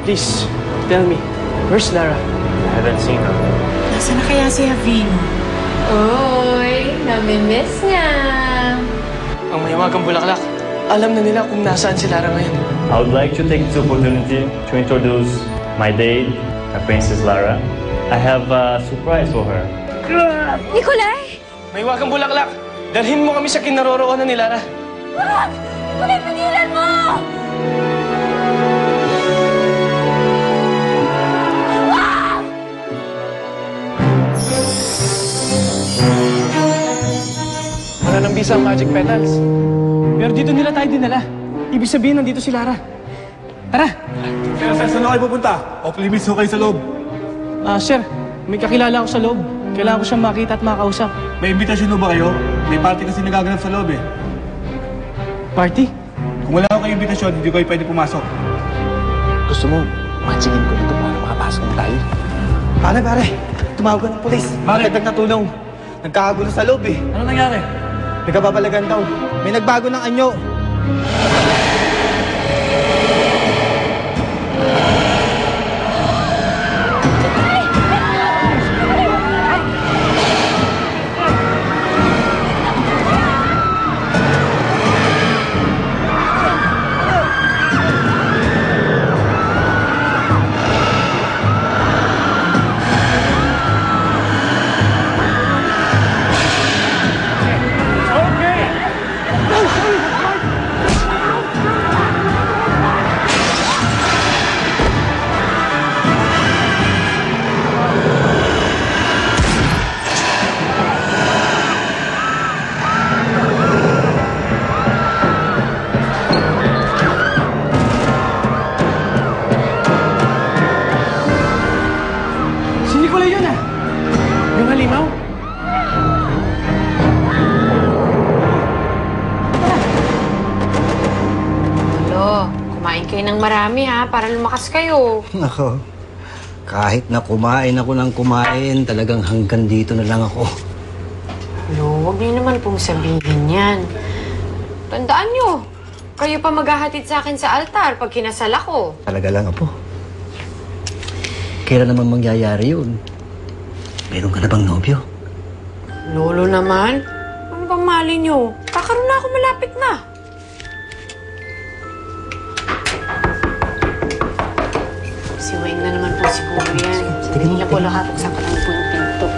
Please, tell me, where's Lara? I haven't seen her. Nasaan na kaya si Javino? Uy, namimiss niya. Ang mahiwagang bulaklak. Alam na nila kung nasaan si Lara ngayon. I would like to take this opportunity to introduce my date, my Princess Lara. I have a surprise for her. Nikolay! Mahiwagang bulaklak. Dalhin mo kami sa kinaroroonan ni Lara. Wag! Nikolay, pigilan mo! Wala nang bisa ang magic petals. Pero dito nila tayo dinala. Ibig sabihin, nandito si Lara. Tara! Sir, saan na kayo pupunta? Off limits ho kayo sa loob. Sir, may kakilala ako sa loob. Kailangan ko siyang makita at makausap. May imbitasyon ho ba kayo? May party kasi nagaganap sa loob eh. Party? Kung wala ko kayong imbitasyon, hindi kayo pwede pumasok. Gusto mo, matchingin ko nito para makapasok na tayo. Pare, tumawag ko ng pulis. Bakit nagtatulong? Nagkakagulo sa loob eh. Ano nangyari? Nagkababalagan daw. May nagbago ng anyo. Yung halimaw? Lolo, kumain kayo ng marami ha, para lumakas kayo. Nako, kahit na kumain ako ng kumain, talagang hanggang dito na lang ako. Lo, huwag niyo naman pong sabihin yan. Tandaan niyo, kayo pa maghahatid sa akin sa altar pag kinasal ako. Talaga lang, Apo. Kailan naman mangyayari yun? Meron ka na bang nobyo? Lolo naman, ano bang mali niyo? Kakaroon na ako, malapit na. Si Weng na naman po siguro yan. Hindi na po lahat kung saan pa po yung pinto.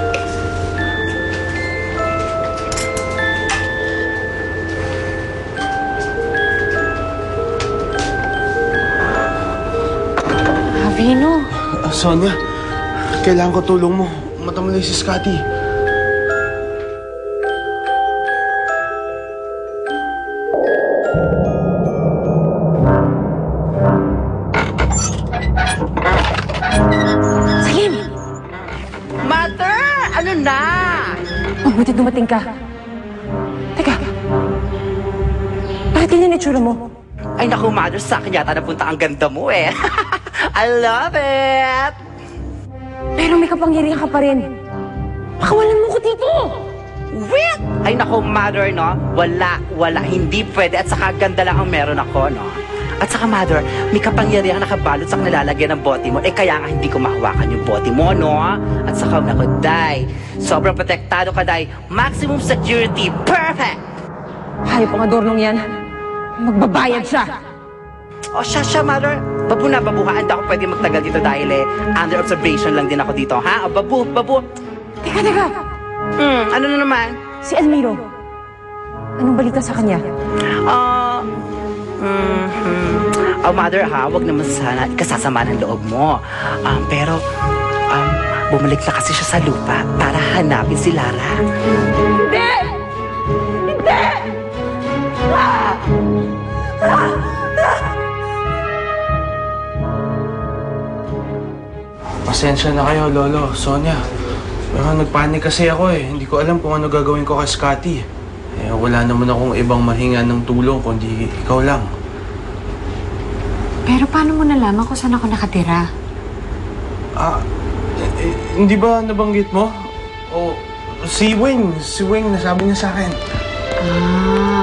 Javino. Sonia, kailangan ko tulong mo. Matamlay si Scotty. Salim! Mother! Ano na? Mabuti dumating ka. Teka, bakit ganyan itsura mo? Ay naku, Mother, sa akin yata napunta ang ganda mo eh. I love it! Pero may kapangyarihan ka pa rin. Pakawalan mo ko dito! Wait! Ay naku, Mother, no? Wala, hindi pwede. At saka ganda lang ang meron ako, no? At saka, Mother, may kapangyarihan nakabalot sa nilalagyan ng bote mo. Eh, kaya nga hindi ko mahawakan yung bote mo, no? At saka, naku, Day, sobrang protektado ka, Day. Maximum security. Perfect! Hayop ang adornong yan. Magbabayad siya. O, siya, Mother. Babu na, babuhaan. Hindi ako pwede magtagal dito dahil under observation lang din ako dito, ha? O, babu. Teka. Ano na naman? Si Almiro. Anong balita sa kanya? Oh, Mother, ha? Huwag naman sana ikasasama ng loob mo. Pero, bumalik na kasi siya sa lupa para hanapin si Lara. Hindi! Pasensya na kayo, Lolo, Sonia. Pero nagpanik kasi ako eh. Hindi ko alam kung ano gagawin ko kay Scotty. Eh, wala naman akong ibang mahinga ng tulong kundi ikaw lang. Pero paano mo nalaman kung saan ako nakatira? Hindi ba nabanggit mo? O, si Weng nasabi niya sa akin.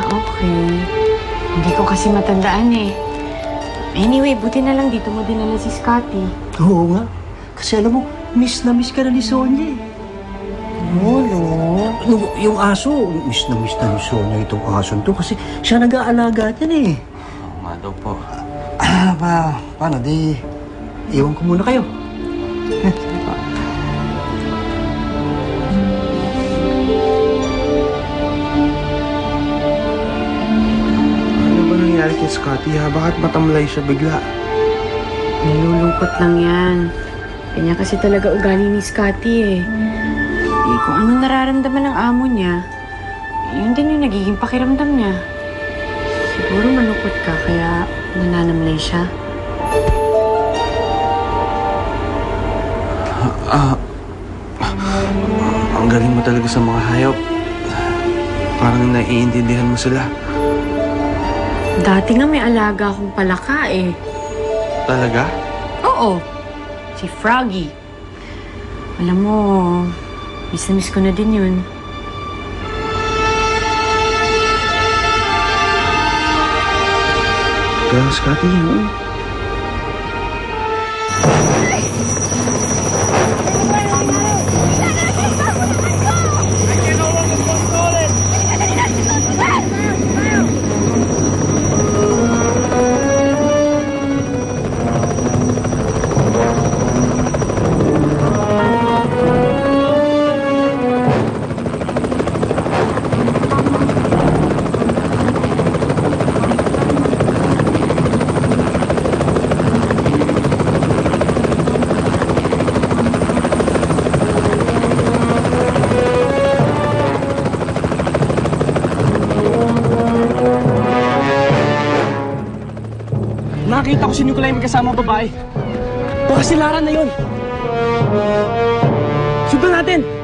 Okay. Hindi ko kasi matandaan eh. Anyway, buti na lang dito mo dinala si Scotty. Oo nga. Kasi alam mo, miss na miss ka na ni Sonia eh. Yung aso, miss na ni Sonia itong aso to kasi siya nag-aalaga niyan eh. Oo nga daw po. Paano? Di, iwan ko muna kayo. Ano ba nangyari kay Scotty ha? Bakit matamlay siya bigla? Nilulungkot lang yan. Kanya kasi talaga ugali ni Scotty eh. Kung ano nararamdaman ng amo niya, yun din yung nagiging pakiramdam niya. Siguro malungkot ka kaya nananamlay siya. Ang galing mo talaga sa mga hayop. Parang naiintindihan mo sila. Dati nga may alaga akong palaka eh. Talaga? Oo, si Froggy. Alam mo, miss na miss ko na din yun. Kaya Scotty, Nakita ko si Nicolay may kasama ang babae. Baka si Lara na yun. Sundan natin!